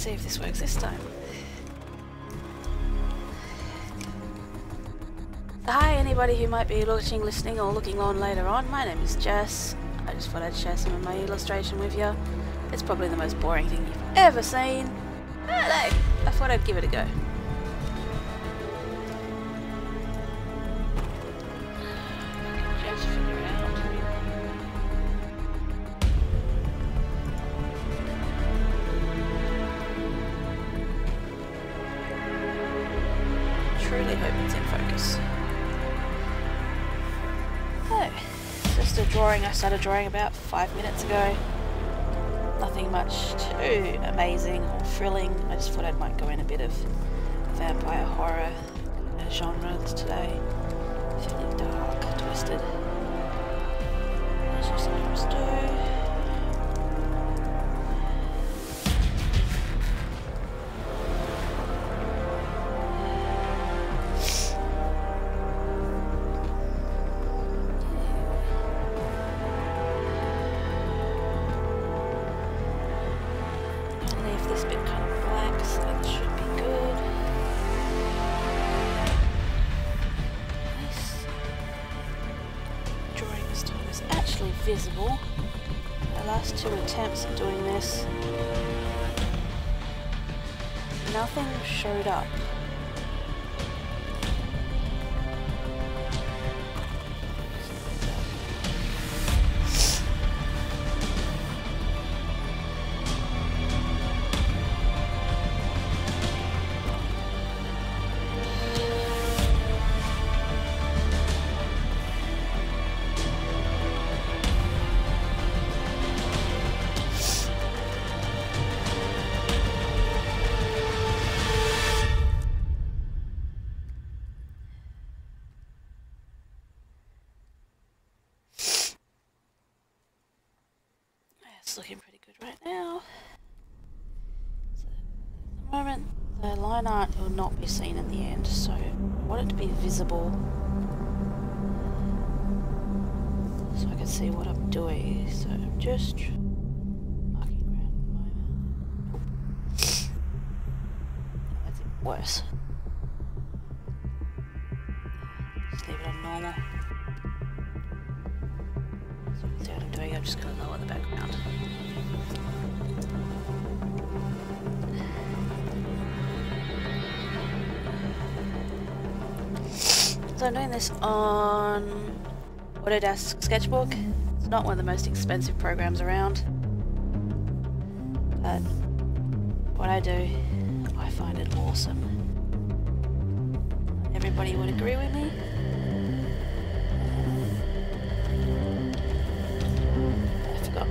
see if this works this time. Hi, anybody who might be watching, listening, or looking on later on. My name is Jess. I just thought I'd share some of my illustration with you. It's probably the most boring thing you've ever seen. But hey, I thought I'd give it a go. Just figure out. Truly hope it's in focus. Oh, just a drawing I started drawing about 5 minutes ago. Nothing much too amazing or thrilling. I just thought I might go in a bit of vampire horror genres today. Feeling dark, twisted. As you sometimes do. This bit kind of black, so that should be good. Nice. Drawing this time is actually visible. The last 2 attempts at doing this, nothing showed up. It's looking pretty good right now. So at the moment the line art will not be seen in the end, so I want it to be visible so I can see what I'm doing. So I'm just marking around at the moment. Nope. That's even worse. Just leave it on normal. So you can see what I'm doing. I'm just going to lower the background. So I'm doing this on Autodesk Sketchbook. It's not one of the most expensive programs around, but what I do, I find it awesome. Everybody would agree with me. I forgot.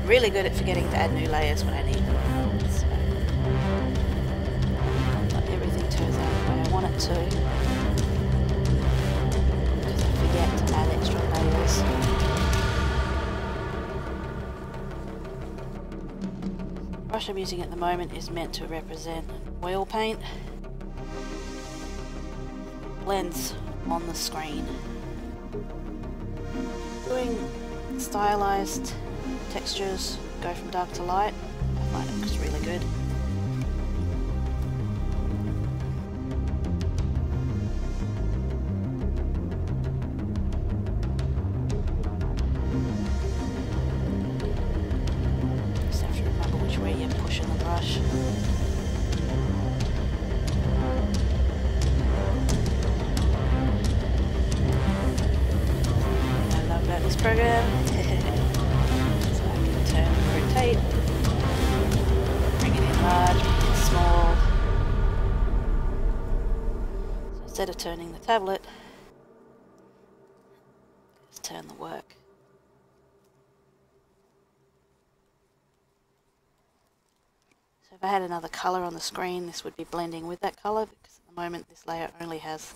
Really good at forgetting to add new layers when I need them. So, not everything turns out the way I want it to, because I forget to add extra layers. The brush I'm using at the moment is meant to represent oil paint. It blends on the screen. Doing stylized textures, go from dark to light, I find it looks really good. Just have to remember which way you're pushing the brush. I love about this program. So I can turn and rotate, bring it in large, make it small. So instead of turning the tablet, just turn the work. So if I had another colour on the screen, this would be blending with that colour, because at the moment this layer only has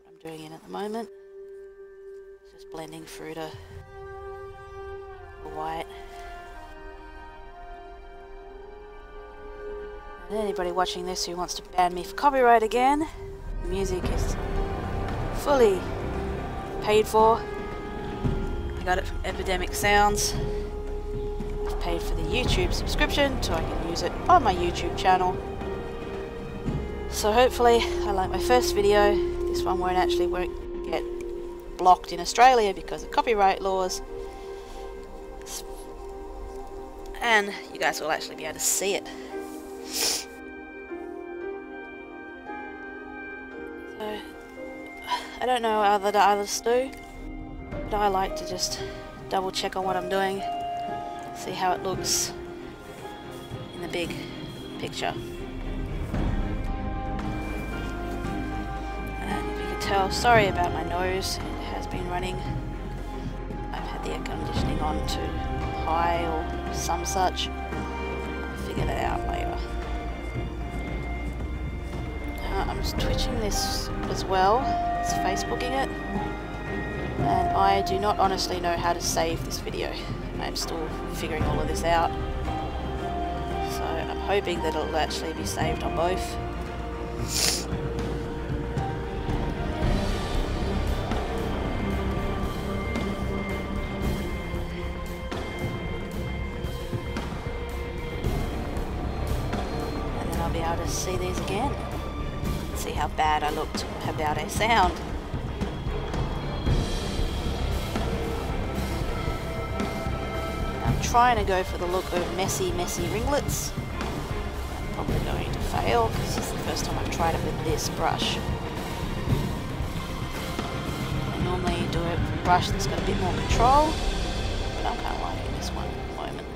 what I'm doing in at the moment. It's just blending through to the white. And anybody watching this who wants to ban me for copyright again, the music is fully paid for. I got it from Epidemic Sounds. I've paid for the YouTube subscription so I can use it on my YouTube channel. So hopefully, unlike my first video, this one won't get blocked in Australia because of copyright laws. And you guys will actually be able to see it. So, I don't know how the others do, but I like to just double check on what I'm doing, see how it looks in the big picture. And if you can tell, sorry about my nose, it has been running. I've had the air conditioning on to high or some such. I'll figure that out later. I'm just twitching this as well, it's Facebooking it, and I do not honestly know how to save this video. I'm still figuring all of this out, so I'm hoping that it'll actually be saved on both. And then I'll be able to see these again. See how bad I looked, how bad I sound. I'm trying to go for the look of messy ringlets. I'm probably going to fail because this is the first time I've tried it with this brush. I normally do it with a brush that's got a bit more control, but I'm kind of liking this one at the moment.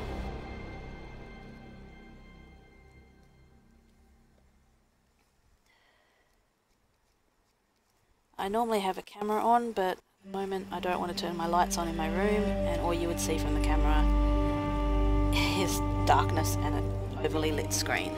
I normally have a camera on, but at the moment I don't want to turn my lights on in my room, and all you would see from the camera is darkness and an overly lit screen.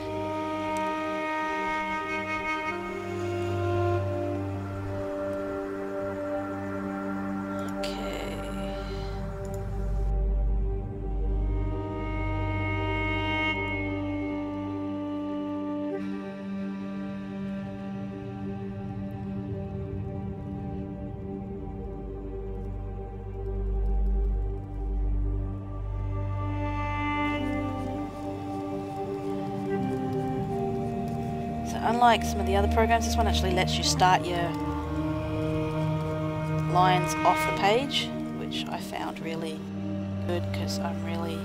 Unlike some of the other programs, this one actually lets you start your lines off the page, which I found really good because I'm really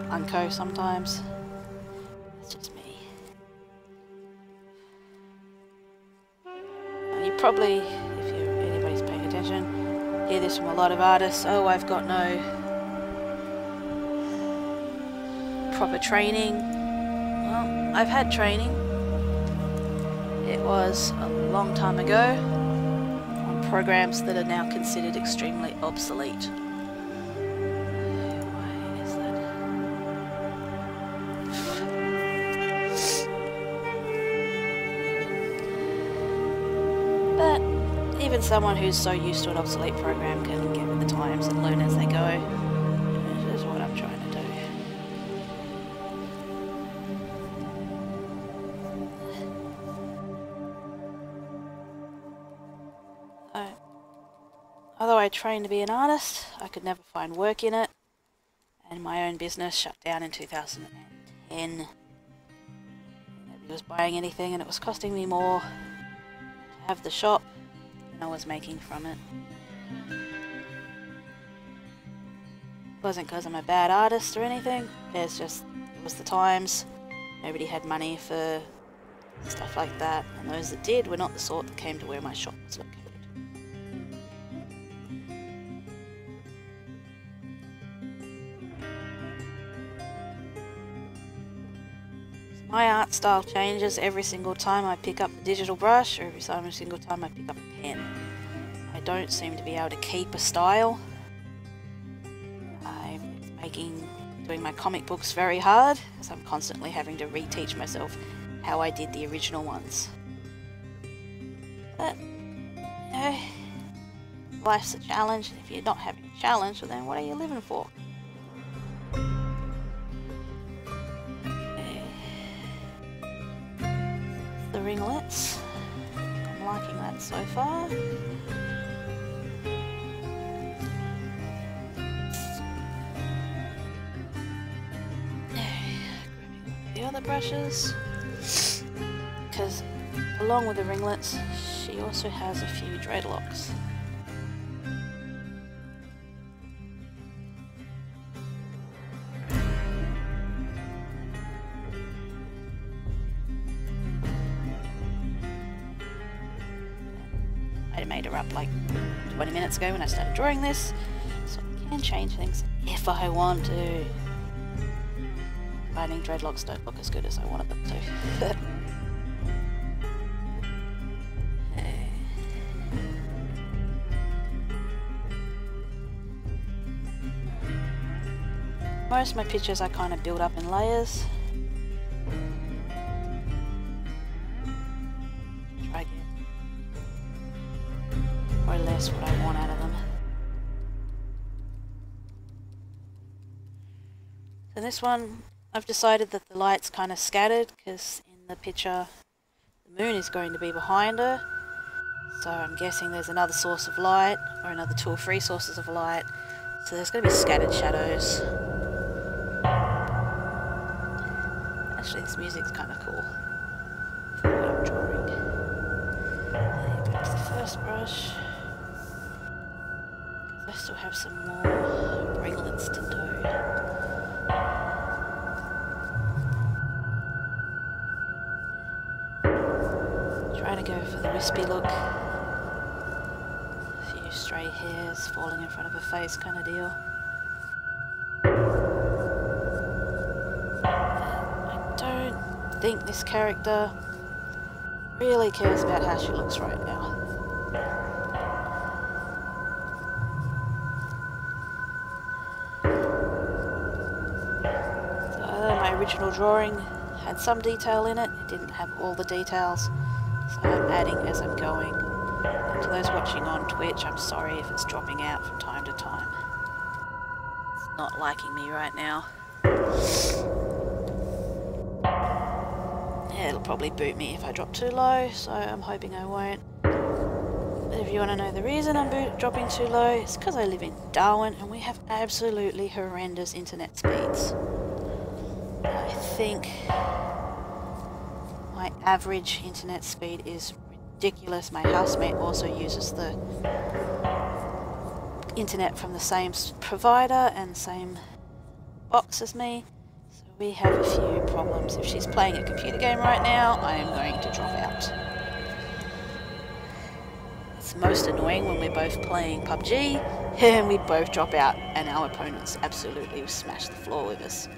unco sometimes. It's just me. And you probably, if anybody's paying attention, hear this from a lot of artists. Oh, I've got no proper training. Well, I've had training. It was a long time ago on programs that are now considered extremely obsolete. Why is that? But even someone who's so used to an obsolete program can get with the times and learn as they go. This is what I'm trying to do. Although I trained to be an artist, I could never find work in it, and my own business shut down in 2010. Nobody was buying anything, and it was costing me more to have the shop than I was making from it. It wasn't because I'm a bad artist or anything, it was the times. Nobody had money for stuff like that, and those that did were not the sort that came to where my shop was located. My art style changes every single time I pick up a digital brush, or every single time I pick up a pen. I don't seem to be able to keep a style. I'm doing my comic books very hard, because I'm constantly having to reteach myself how I did the original ones. But, you know, life's a challenge, and if you're not having a challenge, well, then what are you living for? The ringlets. I'm liking that so far. other brushes, because along with the ringlets, she also has a few dreadlocks. I made her up like 20 minutes ago when I started drawing this, so I can change things if I want to. Finding dreadlocks don't look as good as I wanted them to. Most of my pictures I kind of build up in layers. Try to get more or less what I want out of them. So this one, I've decided that the light's kind of scattered because in the picture the moon is going to be behind her. So I'm guessing there's another source of light, or another 2 or 3 sources of light. So there's going to be scattered shadows. Actually, this music's kind of cool for what I'm drawing. Back to the first brush. Because I still have some more ringlets to do. Trying to go for the wispy look. A few stray hairs falling in front of her face kind of deal. I think this character really cares about how she looks right now. So although my original drawing had some detail in it, it didn't have all the details, so I'm adding as I'm going. And to those watching on Twitch, I'm sorry if it's dropping out from time to time. It's not liking me right now. It'll probably boot me if I drop too low, so I'm hoping I won't. But if you want to know the reason I'm dropping too low, it's because I live in Darwin and we have absolutely horrendous internet speeds. I think my average internet speed is ridiculous. My housemate also uses the internet from the same provider and same box as me. We have a few problems. If she's playing a computer game right now, I am going to drop out. It's most annoying when we're both playing PUBG and we both drop out and our opponents absolutely smash the floor with us.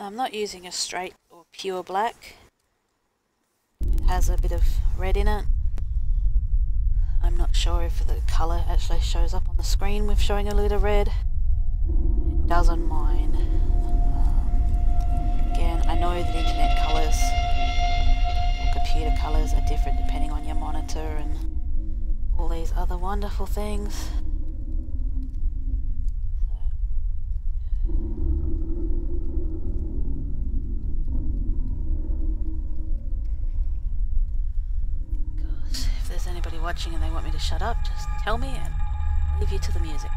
I'm not using a straight or pure black. It has a bit of red in it. I'm not sure if the colour actually shows up on the screen with showing a little red. It does on mine. Again, I know that internet colours or computer colours are different depending on your monitor and all these other wonderful things. Anybody watching and they want me to shut up, just tell me and I'll leave you to the music.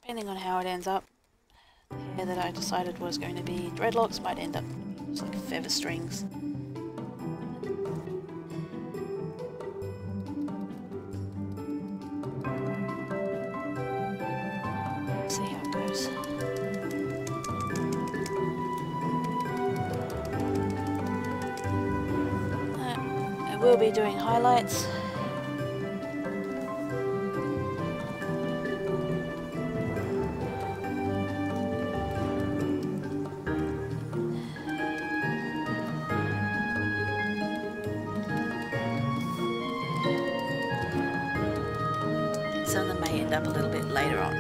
depending on how it ends up, the hair that I decided was going to be dreadlocks might end up just like feather strings. See how it goes. I will be doing highlights. Some of them may end up a little bit later on.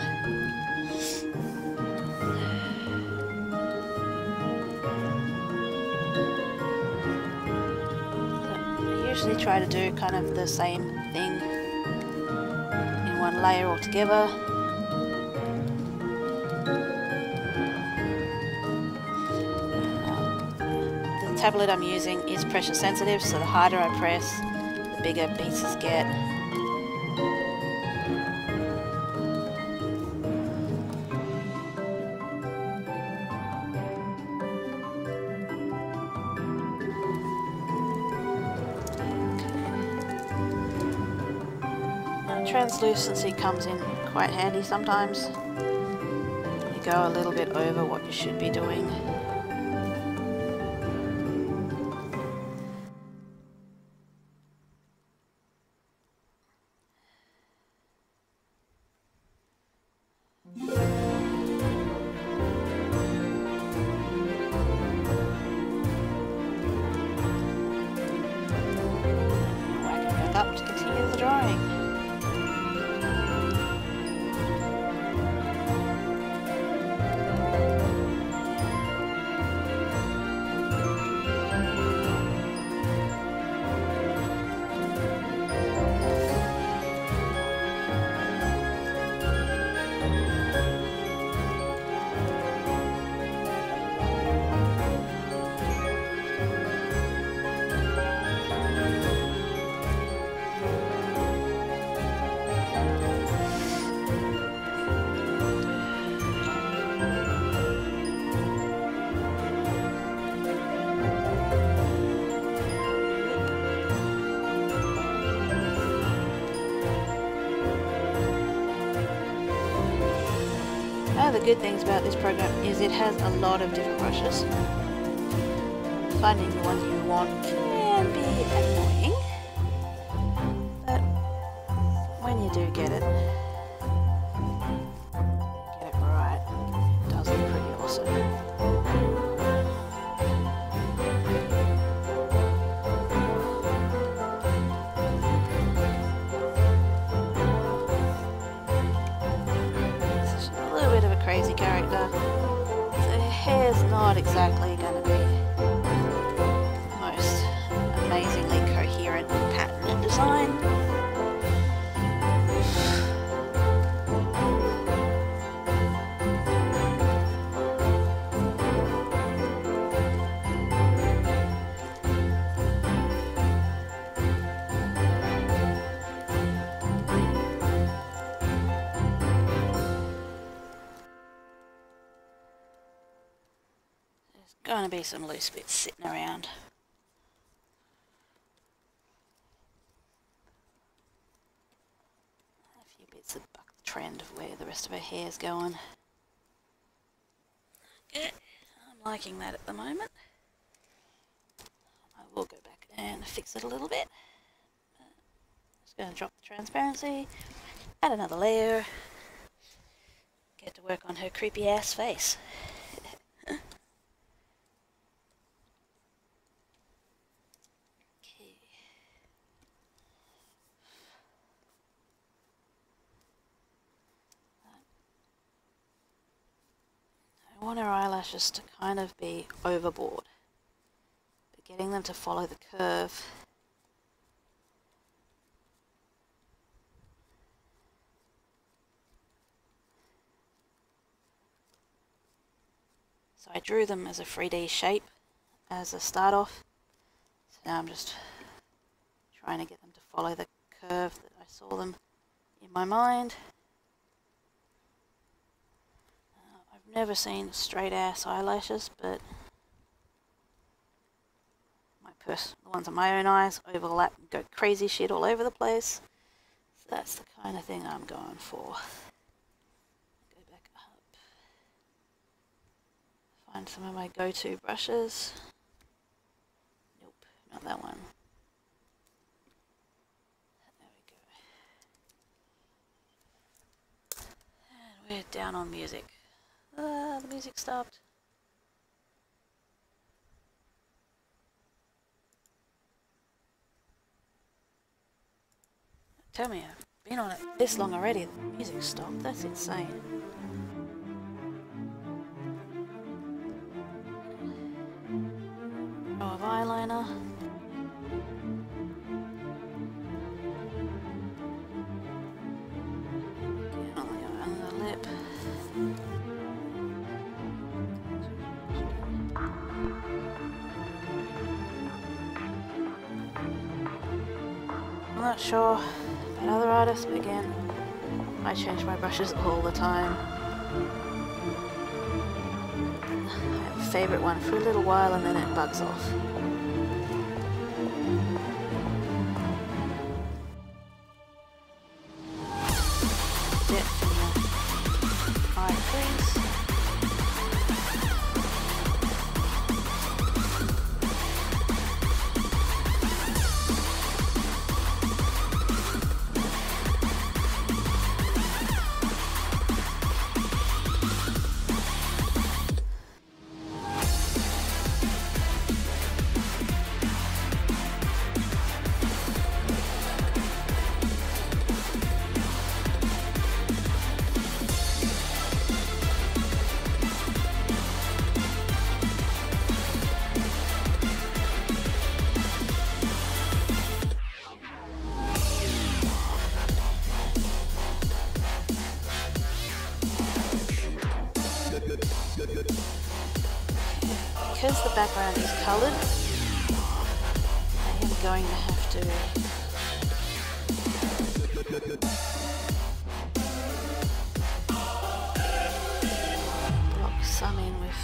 I usually try to do kind of the same thing in one layer altogether. The tablet I'm using is pressure sensitive, so the harder I press, the bigger pieces get. Translucency comes in quite handy sometimes. You go a little bit over what you should be doing. Whack it back up to continue the drawing. One of the good things about this program is it has a lot of different brushes. Finding the ones you want can be annoying, but when you do get it right, it does look pretty awesome. Crazy character. The hair's not exactly going to be the most amazingly coherent pattern and design. Going to be some loose bits sitting around. A few bits that buck the trend of where the rest of her hair's going. Okay, I'm liking that at the moment. I will go back and fix it a little bit. Just going to drop the transparency, add another layer, get to work on her creepy ass face. I want her eyelashes to kind of be overboard, but getting them to follow the curve. So I drew them as a 3D shape as a start off, so now I'm just trying to get them to follow the curve that I saw them in my mind. Never seen straight ass eyelashes, but the ones on my own eyes overlap and go crazy shit all over the place. So that's the kind of thing I'm going for. Go back up. Find some of my go-to brushes. Nope, not that one. There we go. And we're down on music. The music stopped. Tell me, I've been on it this long already, the music stopped. That's insane. Row of eyeliner. Get on the under lip. I'm not sure about other artists, but again, I change my brushes all the time. I have a favourite one for a little while and then it bugs off. Depth in the eye crease. Because the background is coloured, I am going to have to block some in with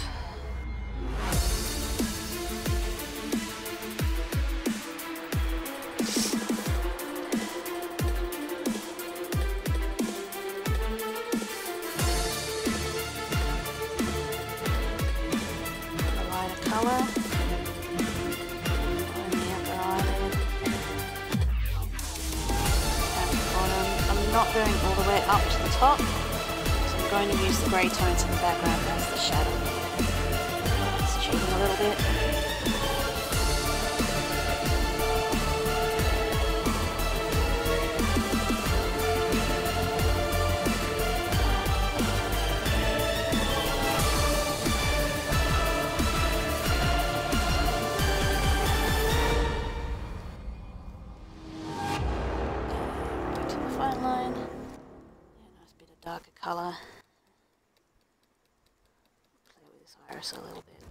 colour on the upper eyelid and the bottom. I'm not going all the way up to the top, so I'm going to use the grey tones in the background as the shadow. It's cheating a little bit. Fine line, yeah, nice bit of darker colour. Play with this iris a little bit.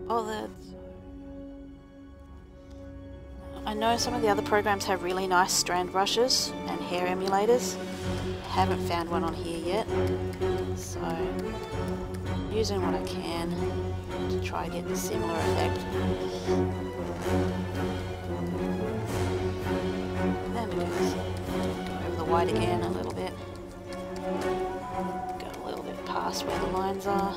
Bothered. I know some of the other programs have really nice strand brushes and hair emulators. Haven't found one on here yet, so I'm using what I can to try and get a similar effect. There we go. Go over the white again a little bit. Go a little bit past where the lines are.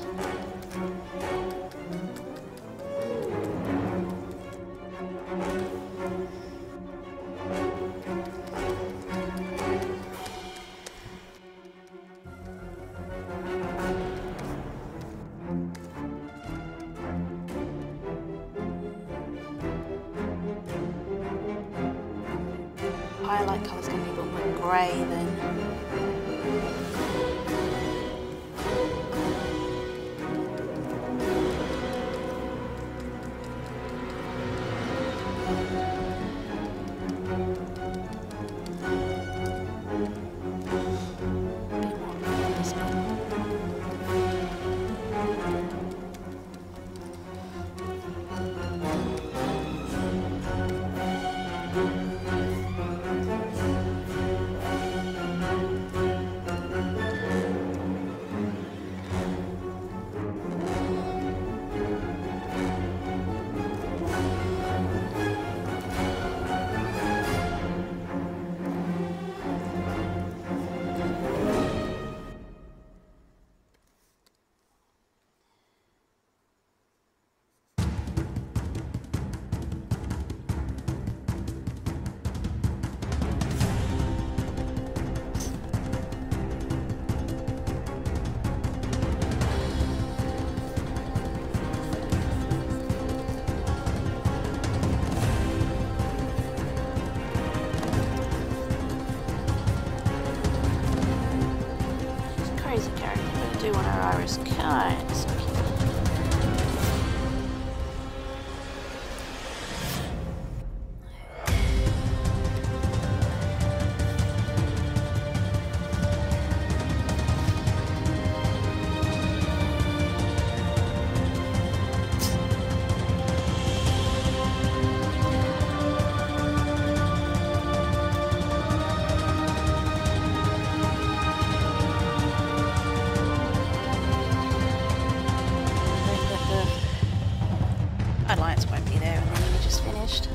Highlight colour's going to be a little more grey then. floor is kind of spooky. Lights won't be there and then we just finished.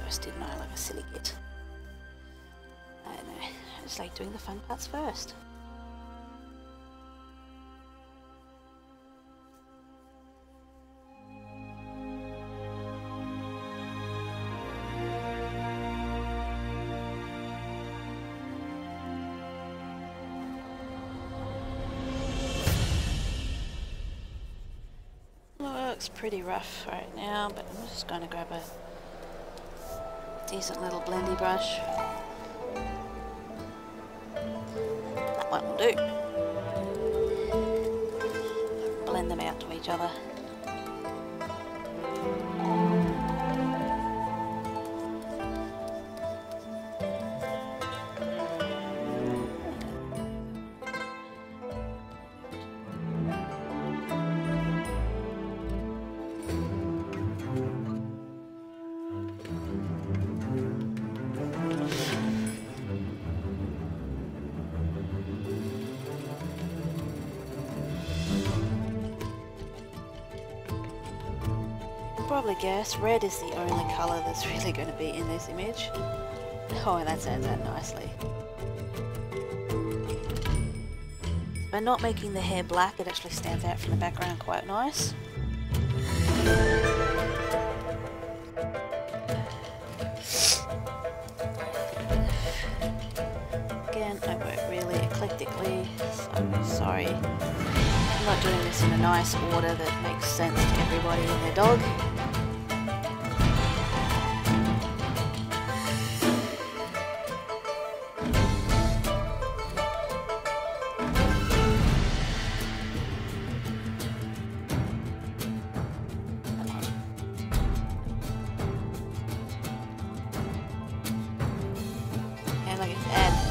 First, didn't I? Like a silly git. I don't know. I just like doing the fun parts first. Looks pretty rough right now, but I'm just going to grab a decent little blendy brush. That one will do. Blend them out to each other. Probably guess red is the only colour that's really going to be in this image. Oh, and that stands out nicely. By not making the hair black, it actually stands out from the background quite nice. Again, I work really eclectically, so I'm sorry. I'm not doing this in a nice order that makes sense to everybody and their dog.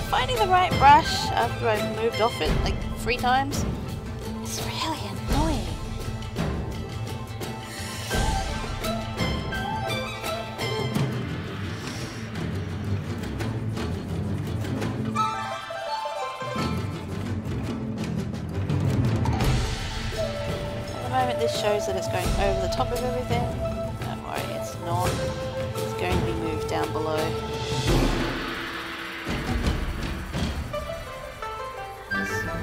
Finding the right brush after I've moved off it like 3 times is really annoying. At the moment this shows that it's going over the top of everything. Don't worry, it's not. It's going to be moved down below.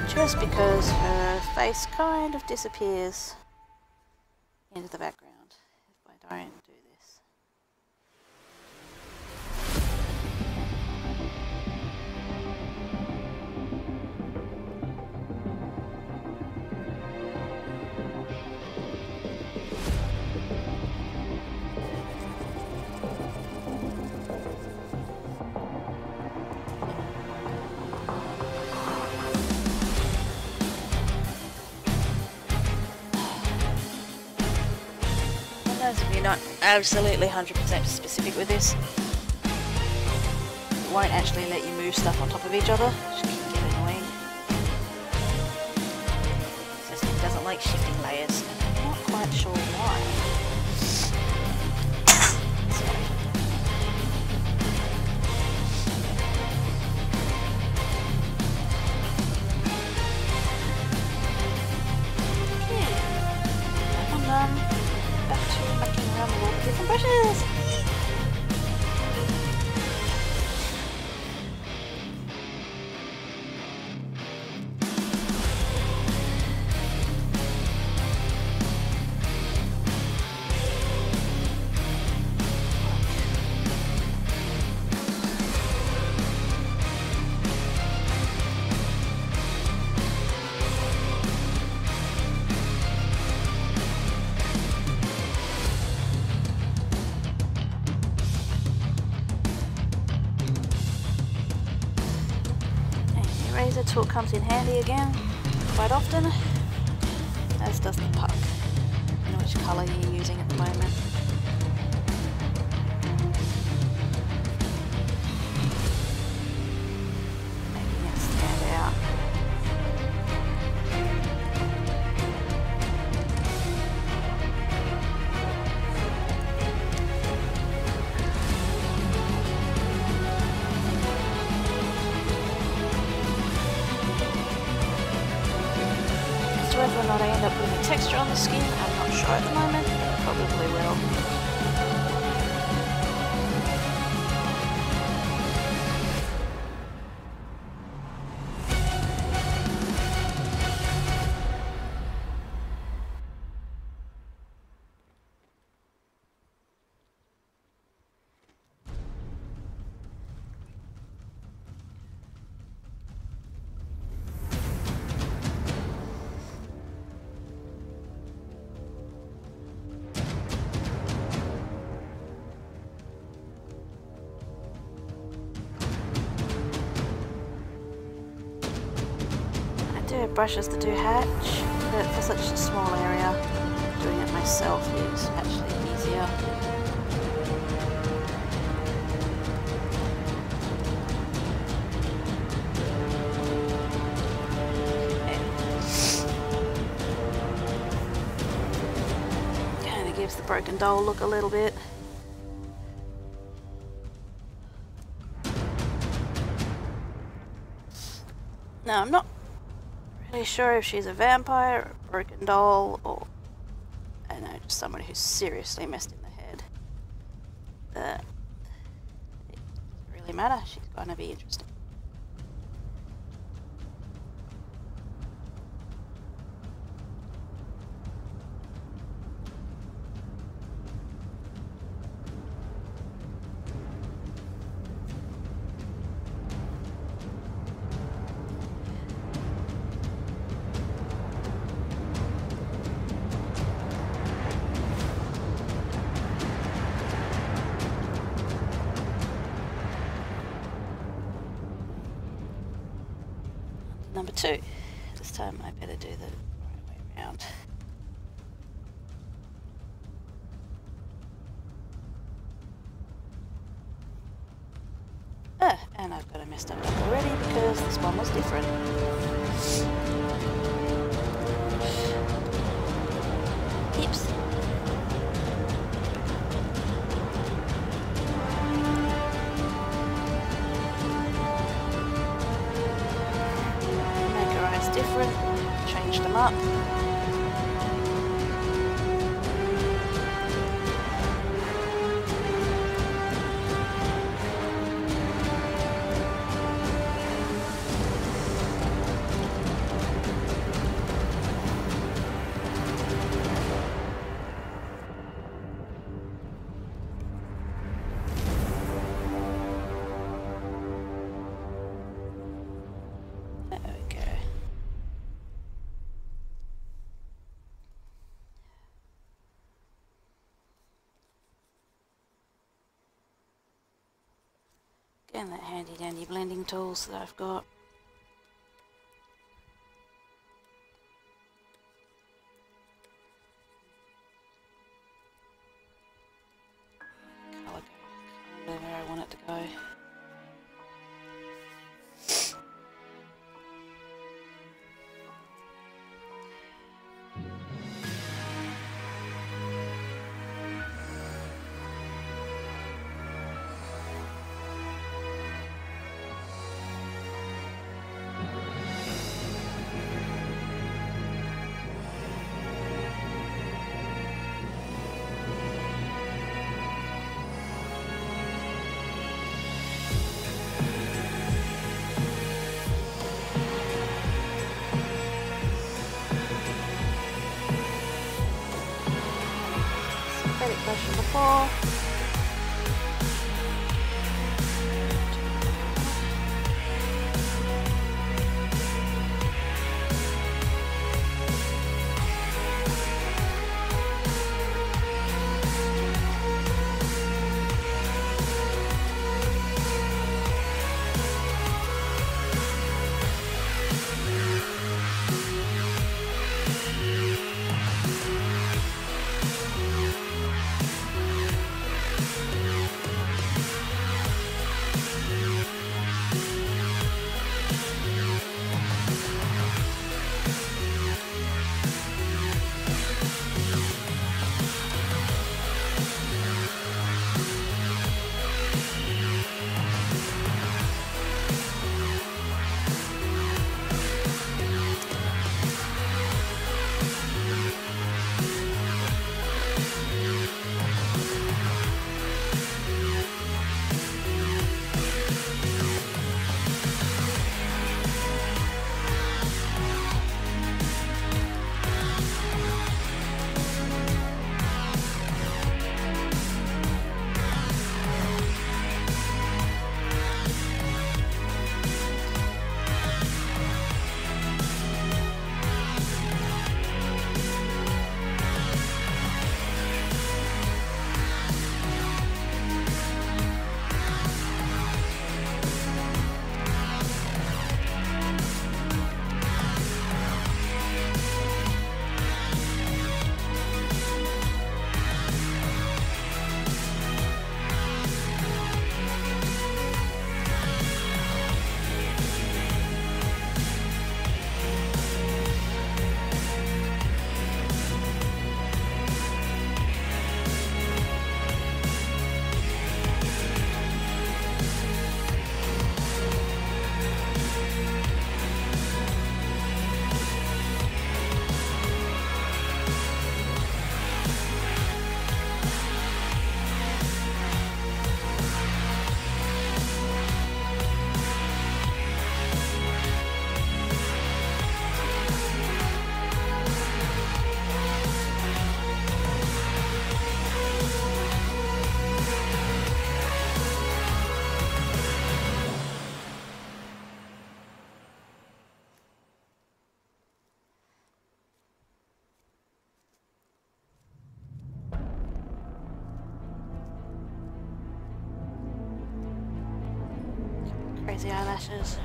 Just because her face kind of disappears into the background if I don't do this. If you're not absolutely 100% specific with this, won't actually let you move stuff on top of each other, which can get annoying. It doesn't like shifting layers, and I'm not quite sure why. Back to mucking around with all the different brushes. Razor tool comes in handy again quite often, as does the puck. I don't know which colour you're using at the moment. Making it stand out. Whether or not I end up putting a texture on the skin, I'm not sure at the moment, but I probably will. I do have brushes that do hatch, but for such a small area, doing it myself is actually easier. Kind of gives the broken doll look a little bit. Now I'm not really sure if she's a vampire, a broken doll, or I don't know, just someone who's seriously messed in the head. It doesn't really matter, she's gonna be interesting. Number 2. This time I better do the right way around. And I've got it messed up already because this one was different. Oops. Different, changed them up. There we go. Again, that handy dandy blending tools that I've got. Colour where I want it to go. before. Crazy eyelashes.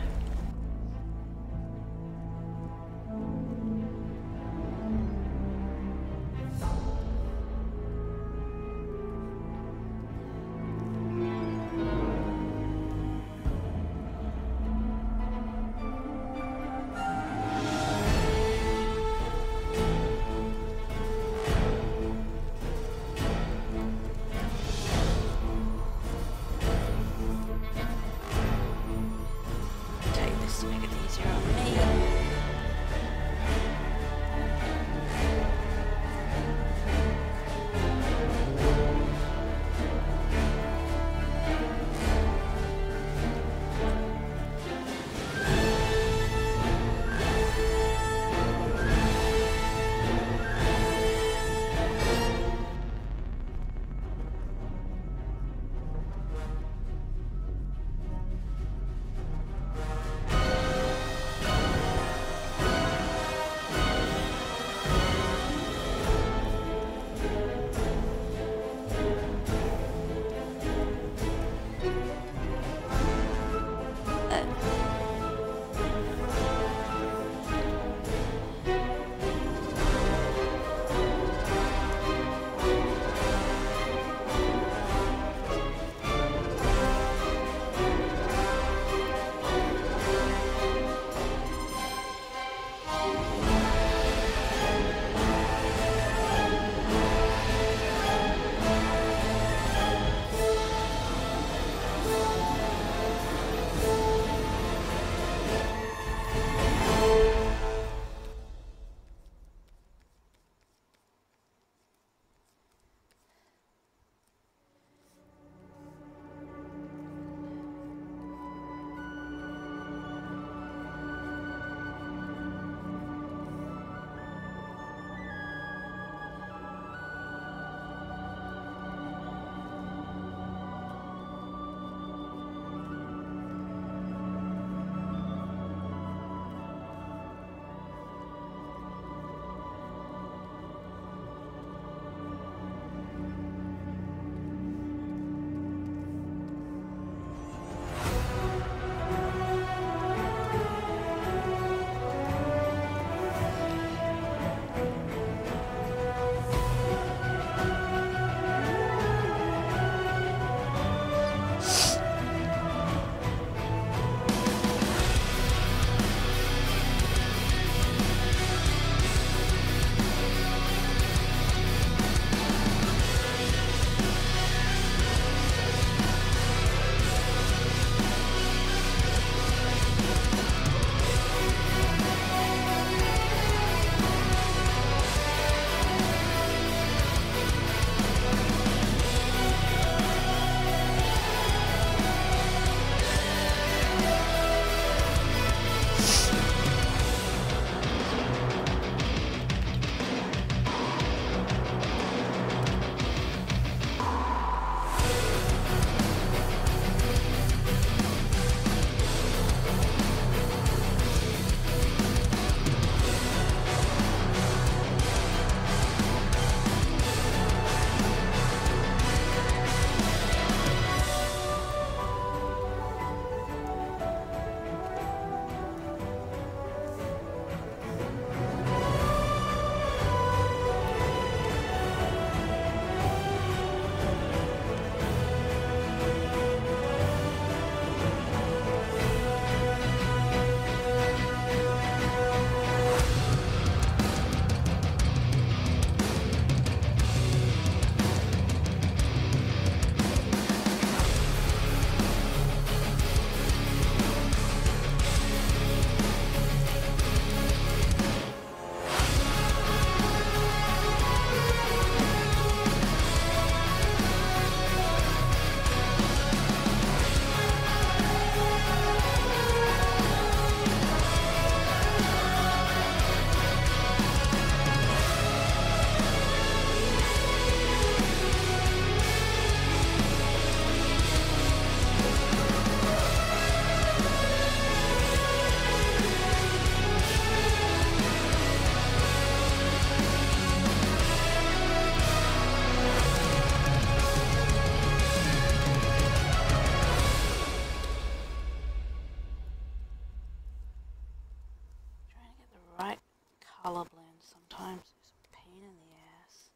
color blend sometimes is a pain in the ass.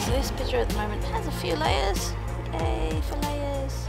This picture at the moment has a few layers. Yay for layers.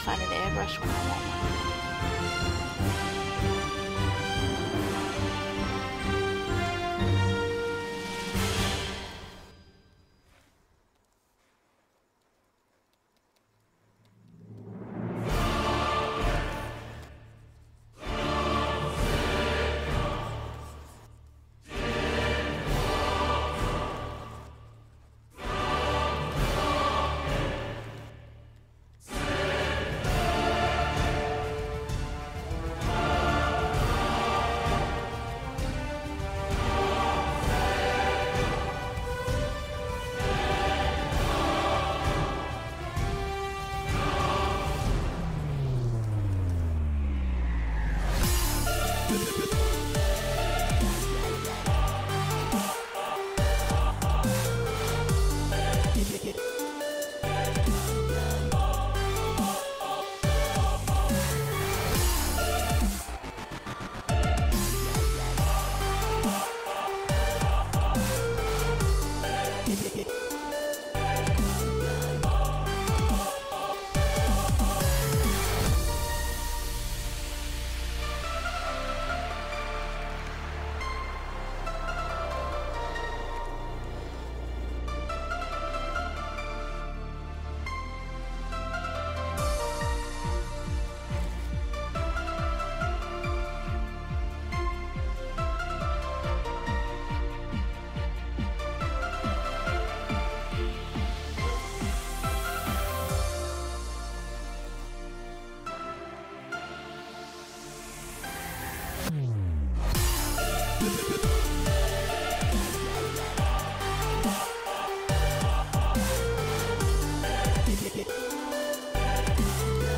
find an airbrush when I want one.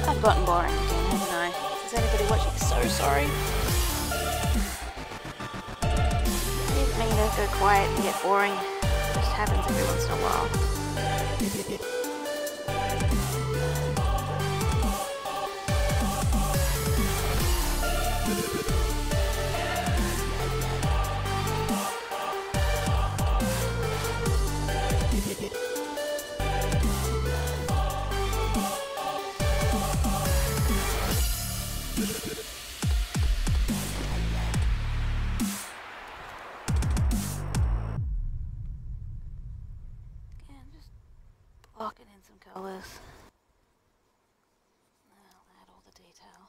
I've gotten boring again, haven't I? Is anybody watching? So sorry. I didn't mean to go quiet and get boring. It just happens every once in a while. Locking in some colours. I'll add all the detail.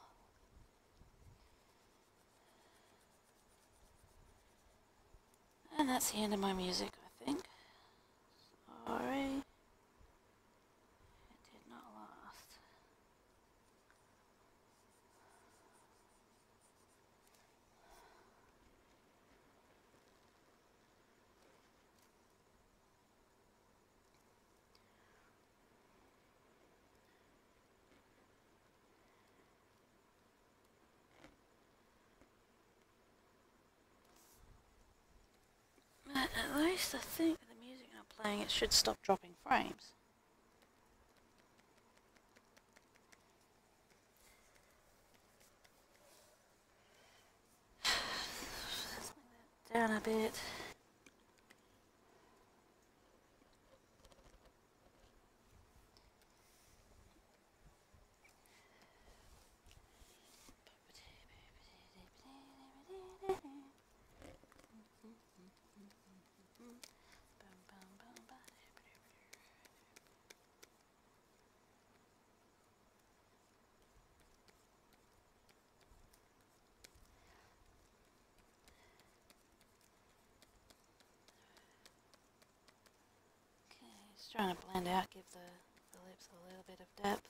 And that's the end of my music, I think. Sorry. It did not last. At least I think with the music I'm playing it should stop dropping frames. Swing that down a bit. Just trying to blend out, give the lips a little bit of depth.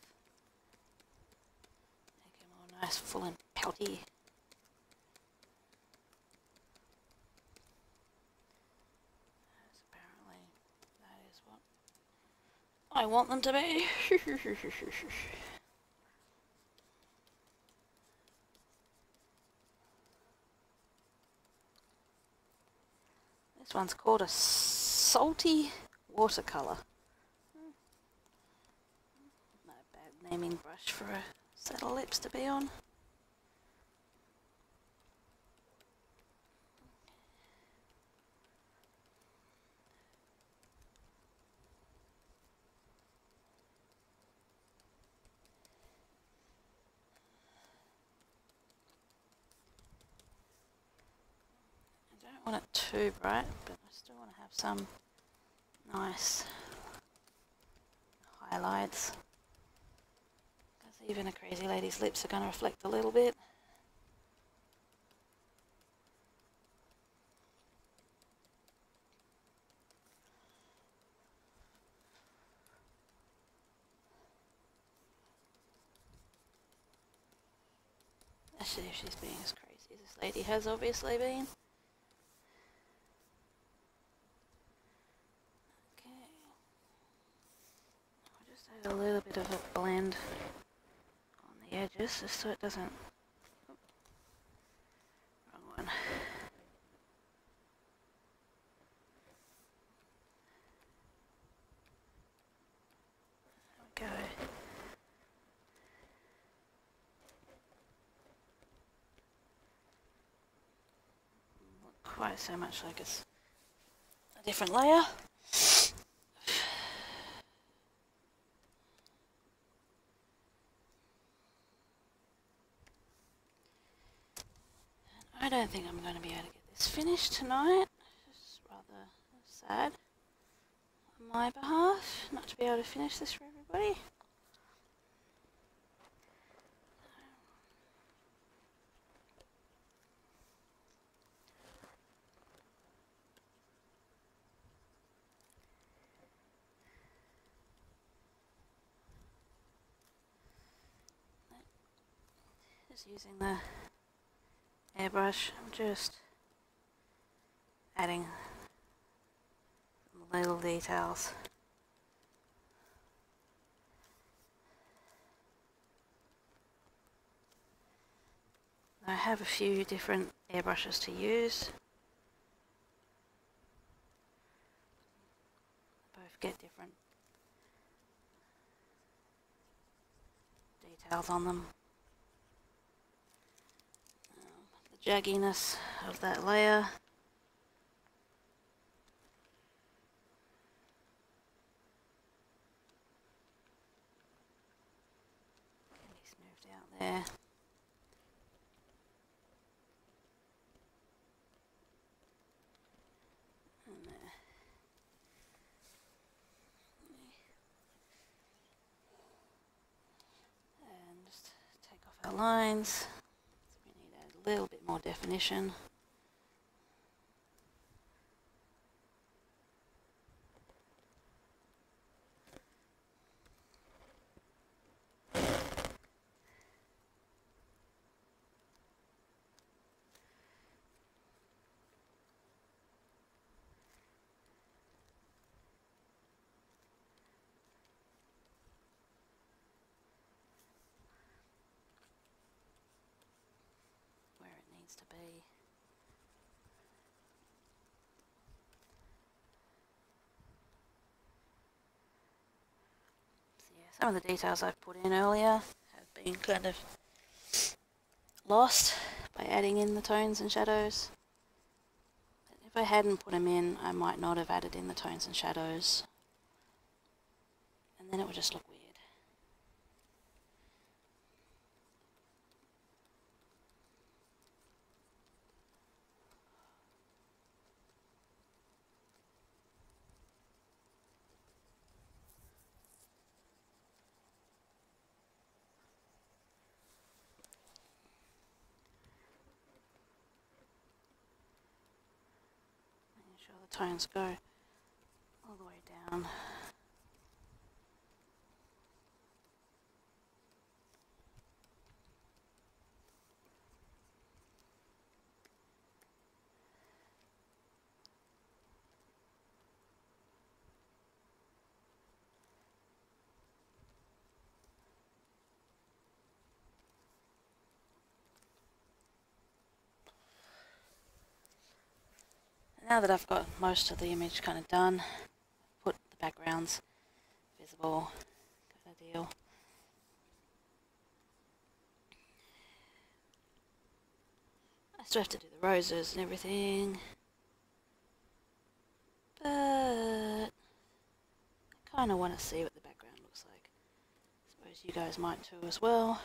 Make them all nice, full and pouty. As apparently that is what I want them to be. This one's called a salty watercolour. Not a bad naming brush for a set of lips to be on. too bright, but I still want to have some nice highlights. Because even a crazy lady's lips are going to reflect a little bit. Let's see if she's being as crazy as this lady has obviously been. Okay. I'll just add a little bit of a blend on the edges just so it doesn't... Oop, wrong one. There we go. Quite so much like it's a different layer. I don't think I'm going to be able to get this finished tonight. It's rather sad on my behalf not to be able to finish this for everybody. Just using the airbrush, I'm just adding little details. I have a few different airbrushes to use. Both get different details on them. The jagginess of that layer. Can be smoothed out there. And there. And just take off our lines. We need a little bit more definition. Where it needs to be. Some of the details I've put in earlier have been kind of lost by adding in the tones and shadows. If I hadn't put them in, I might not have added in the tones and shadows. And then it would just look weird. Sure the tones go all the way down. Now that I've got most of the image kind of done, put the backgrounds visible, kind of deal. I still have to do the roses and everything, but I kind of want to see what the background looks like. I suppose you guys might too as well.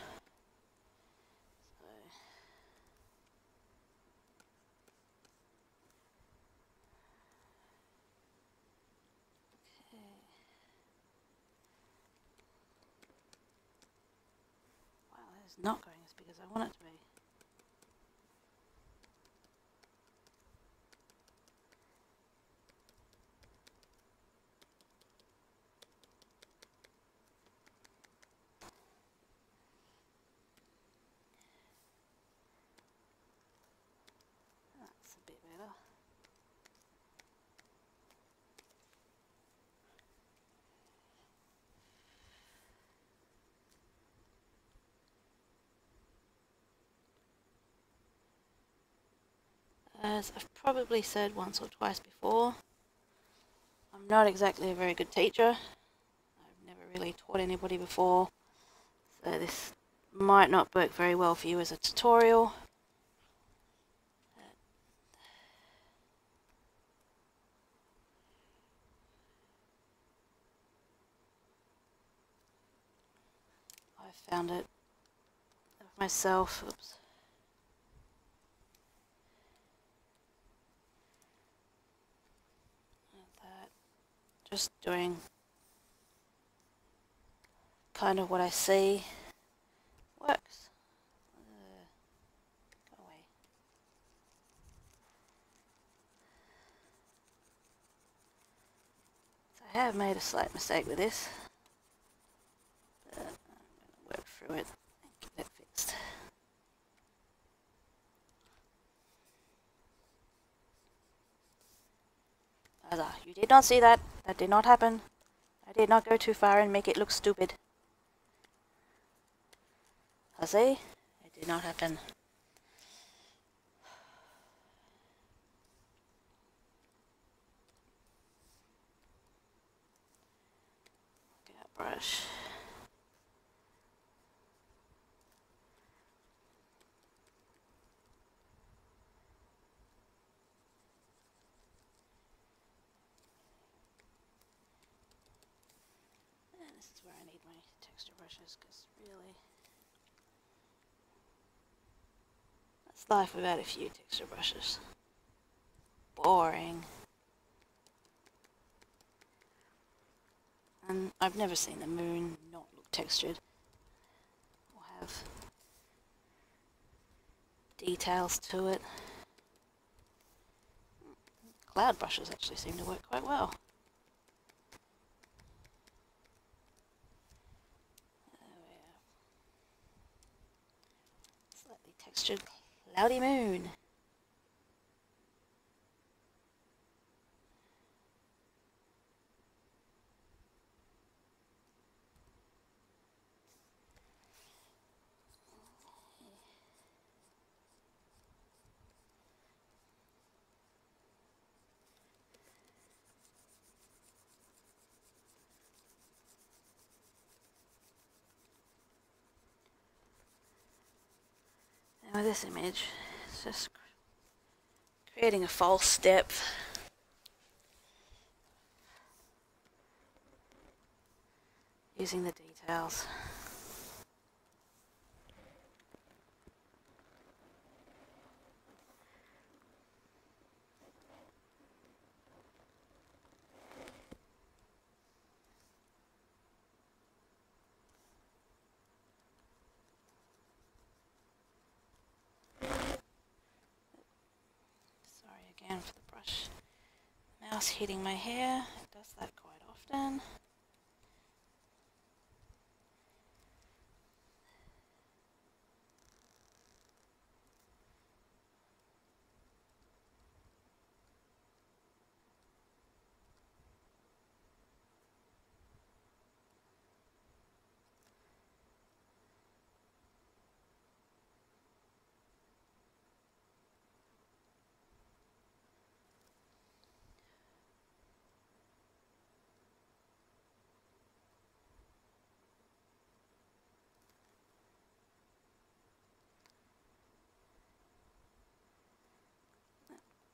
is not going as big as I want it to be. That's a bit better. As I've probably said once or twice before, I'm not exactly a very good teacher. I've never really taught anybody before, so this might not work very well for you as a tutorial. I found it myself. Oops. Just doing kind of what I see works. Go away. So I have made a slight mistake with this, but I'm going to work through it and get it fixed. You did not see that. That did not happen. I did not go too far and make it look stupid. See? It did not happen. Get that brush. This is where I need my texture brushes, because really, that's life without a few texture brushes. Boring. And I've never seen the moon not look textured or have details to it. Cloud brushes actually seem to work quite well. Slightly textured cloudy moon. Now with this image, it's just creating a false depth. Using the details. Again for the brush. Mouse hitting my hair, it does that quite often.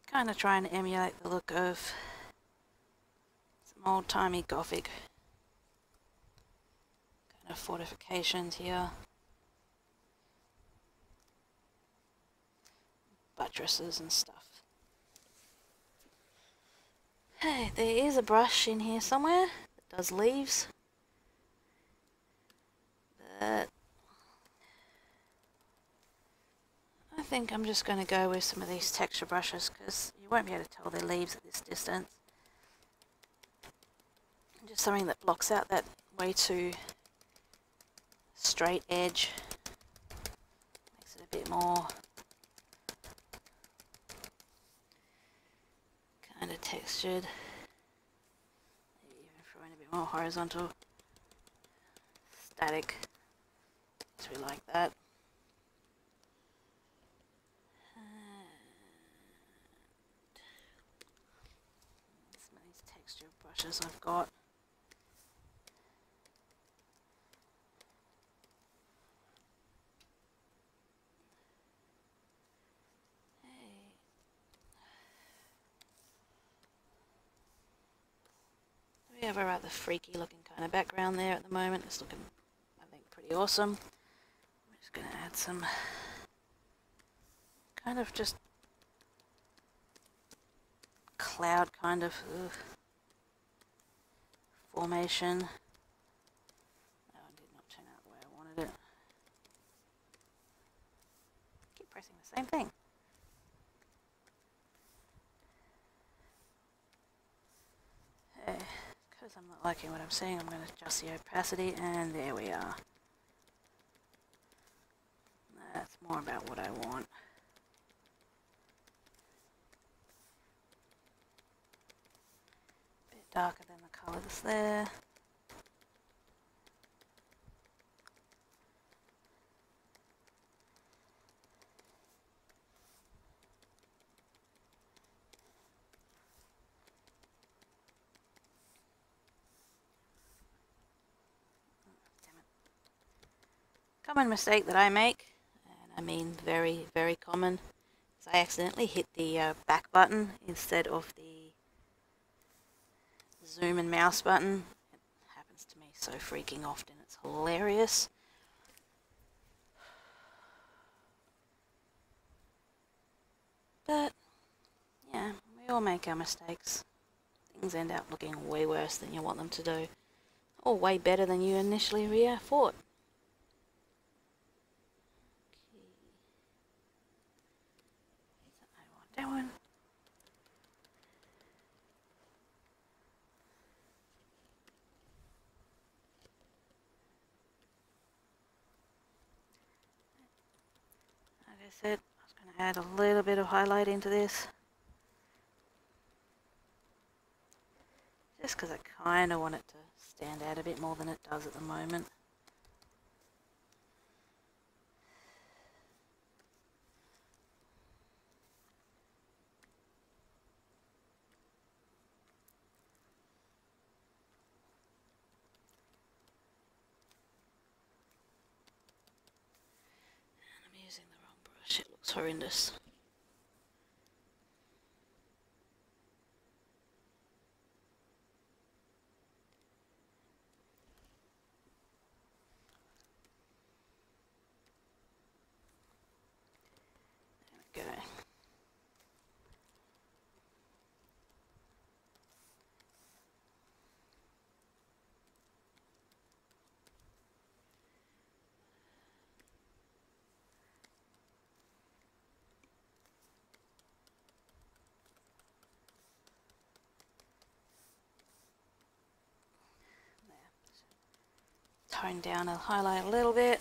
Kind of trying to emulate the look of some old-timey gothic kind of fortifications here. Buttresses and stuff. Hey, there is a brush in here somewhere that does leaves. But think I'm just going to go with some of these texture brushes because you won't be able to tell they're leaves at this distance. Just something that blocks out that way too straight edge. Makes it a bit more kind of textured. Even throw in a bit more horizontal. Static. So we like that. Some of these texture brushes I've got. We have a rather freaky looking kind of background there at the moment. It's looking, I think, pretty awesome. I'm just going to add some kind of just cloud kind of formation. That one did not turn out the way I wanted it. Keep pressing the same thing. Okay. Because I'm not liking what I'm seeing, I'm going to adjust the opacity, and there we are. That's more about what I want. A bit darker than the colours there. Common mistake that I make, and I mean very, very common, is I accidentally hit the back button instead of the zoom and mouse button. It happens to me so freaking often, it's hilarious. But, yeah, we all make our mistakes. Things end up looking way worse than you want them to do, or way better than you initially thought. That one. Like I said, I was going to add a little bit of highlight into this. Just because I kind of want it to stand out a bit more than it does at the moment. Using the wrong brush, it looks horrendous. There we go. Tone down and highlight a little bit.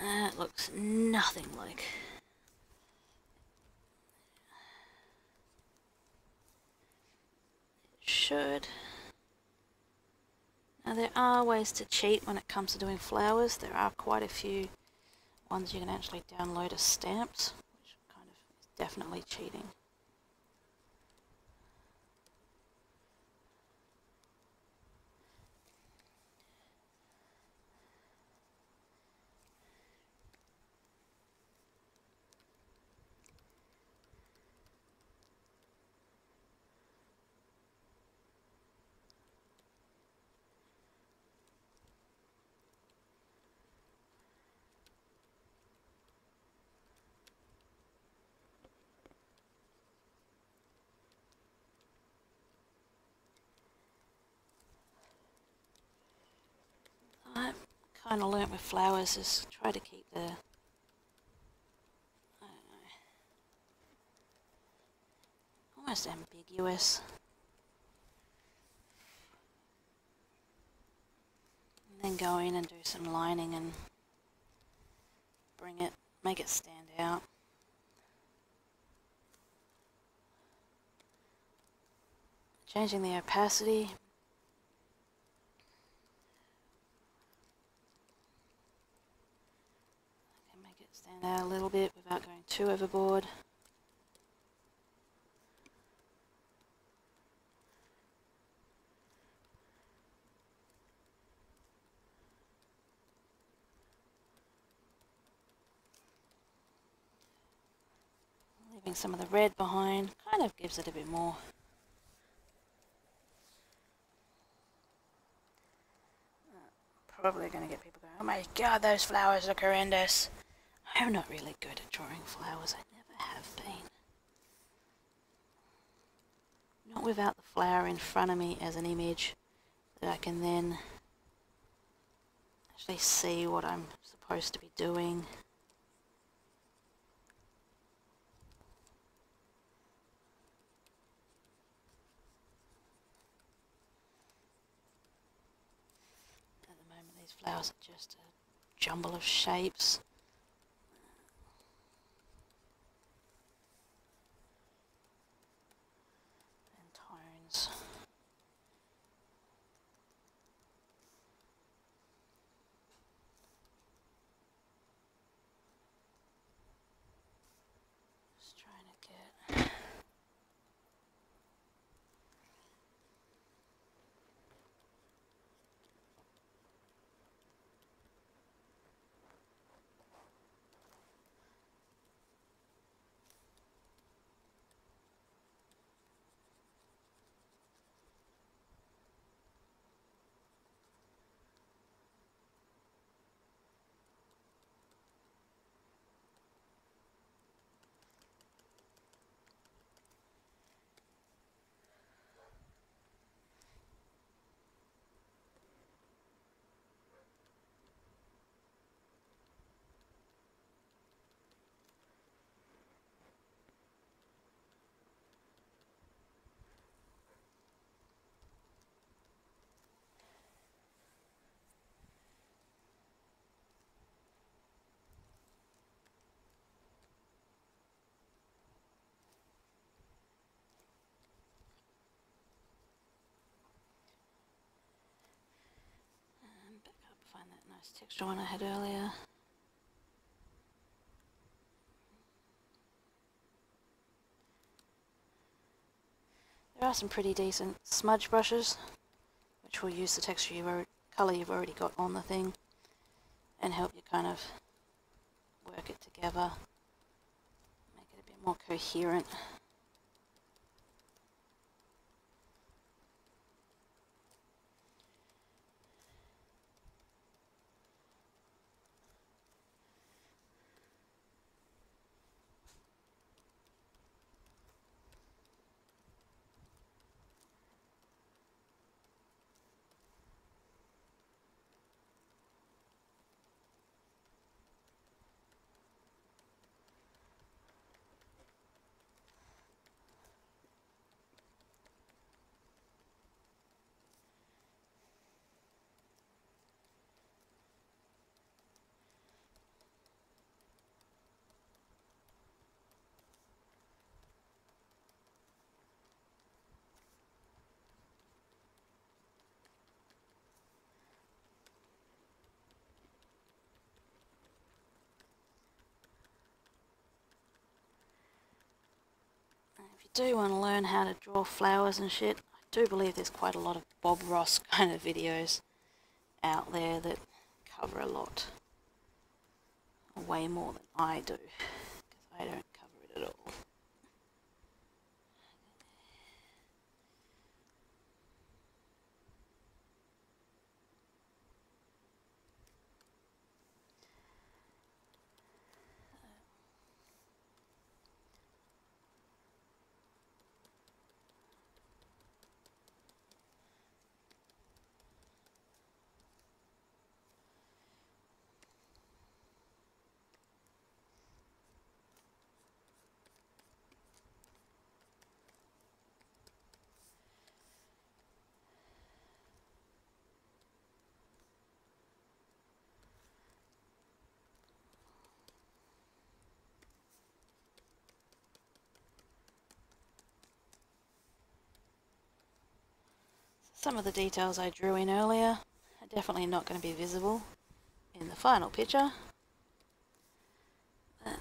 That looks nothing like. It should. Now there are ways to cheat when it comes to doing flowers. There are quite a few ones you can actually download as stamps, which kind of is definitely cheating. kind of learnt with flowers is try to keep the, I don't know, almost ambiguous. And then go in and do some lining and bring it, make it stand out. Changing the opacity. I can make it stand out a little bit without going too overboard. Leaving some of the red behind kind of gives it a bit more. Probably going to get people going, oh my god, those flowers look horrendous. I'm not really good at drawing flowers, I never have been. Not without the flower in front of me as an image that I can then actually see what I'm supposed to be doing. These flowers are just a jumble of shapes. And tones. Just trying to get... back up, find that nice texture one I had earlier. There are some pretty decent smudge brushes, which will use the texture colour you've already got on the thing and help you kind of work it together, make it a bit more coherent. If you do want to learn how to draw flowers and shit, I do believe there's quite a lot of Bob Ross kind of videos out there that cover a lot. Way more than I do, because I don't cover it at all. Some of the details I drew in earlier are definitely not going to be visible in the final picture. But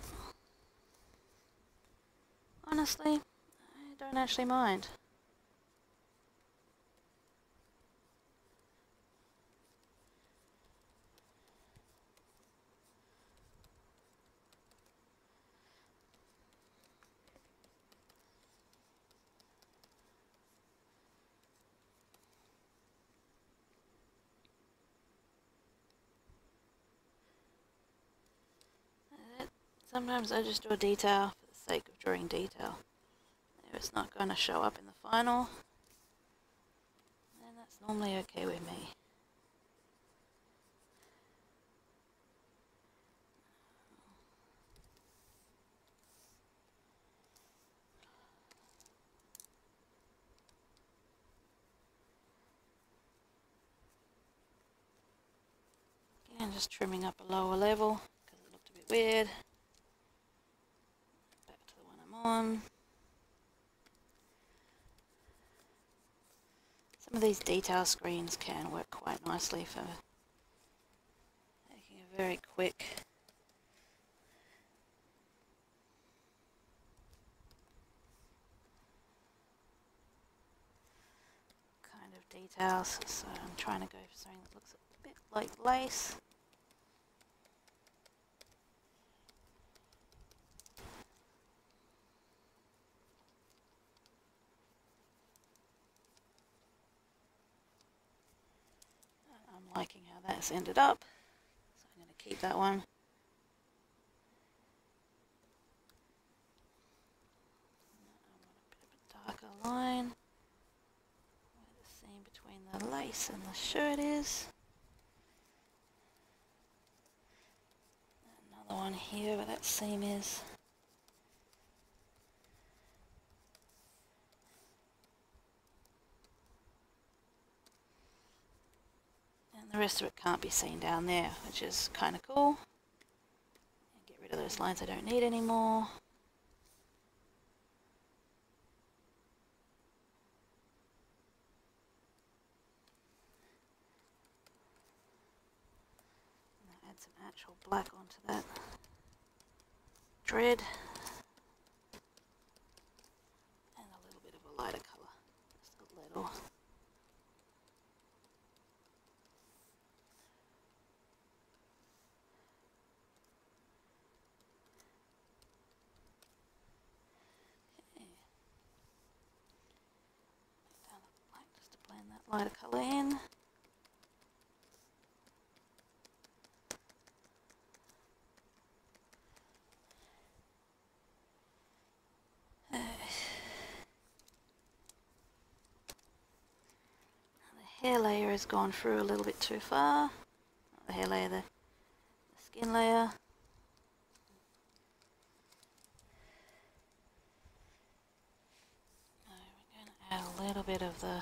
honestly, I don't actually mind. Sometimes I just draw detail for the sake of drawing detail. If it's not going to show up in the final, then that's normally okay with me. Again, just trimming up a lower level because it looked a bit weird. Back to the one I'm on. Some of these detail screens can work quite nicely for making a very quick kind of details. So I'm trying to go for something that looks a bit like lace. I'm liking how that's ended up, so I'm going to keep that one. I want a bit of a darker line where the seam between the lace and the shirt is. Another one here where that seam is. And the rest of it can't be seen down there, which is kind of cool. And get rid of those lines I don't need anymore. And add some actual black onto that dread. And a little bit of a lighter colour, just a little. Just to blend that lighter colour in. The hair layer has gone through a little bit too far. Not the hair layer, the skin layer. We're going to add a little bit of the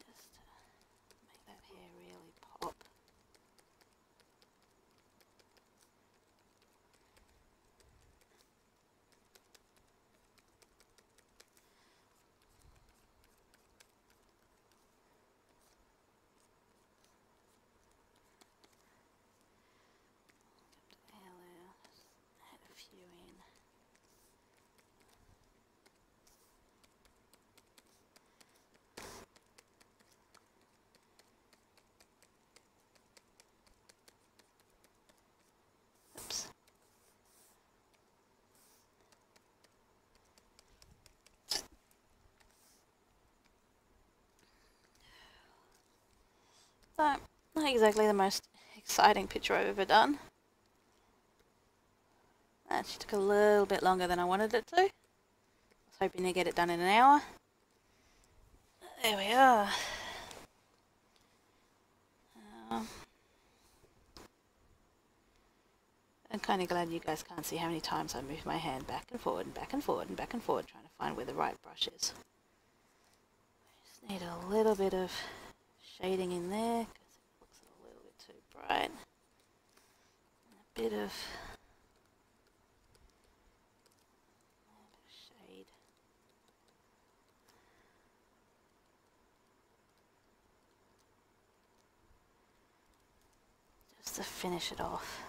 just to make that hair really pop. Hair layer, just add a few in. Oops. So, not exactly the most exciting picture I've ever done. Actually took a little bit longer than I wanted it to. I was hoping to get it done in an hour. There we are. I'm kind of glad you guys can't see how many times I move my hand back and forward and back and forward and back and forward trying to find where the right brush is. I just need a little bit of shading in there because it looks a little bit too bright. And a bit of to finish it off.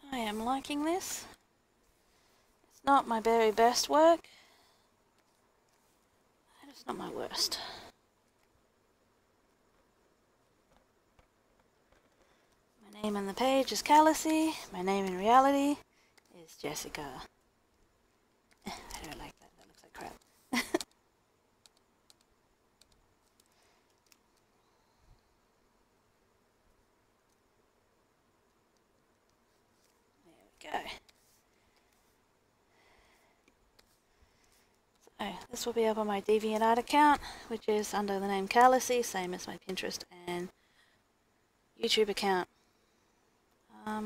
I am liking this. It's not my very best work, and it's not my worst. My name on the page is Calicy. My name in reality is Jessica. I don't like that. That looks like crap. There we go. So this will be up on my DeviantArt account, which is under the name Calicy, same as my Pinterest and YouTube account. I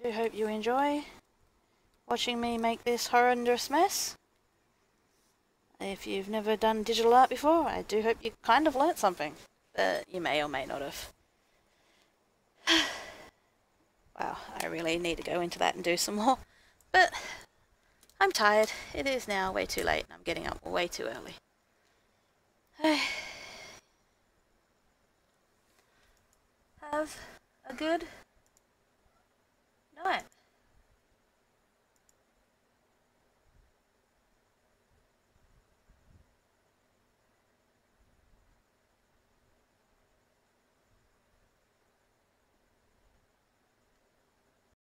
do hope you enjoy watching me make this horrendous mess. If you've never done digital art before, I do hope you kind of learnt something, but you may or may not have. Wow, I really need to go into that and do some more, but I'm tired. It is now way too late and I'm getting up way too early. Have a good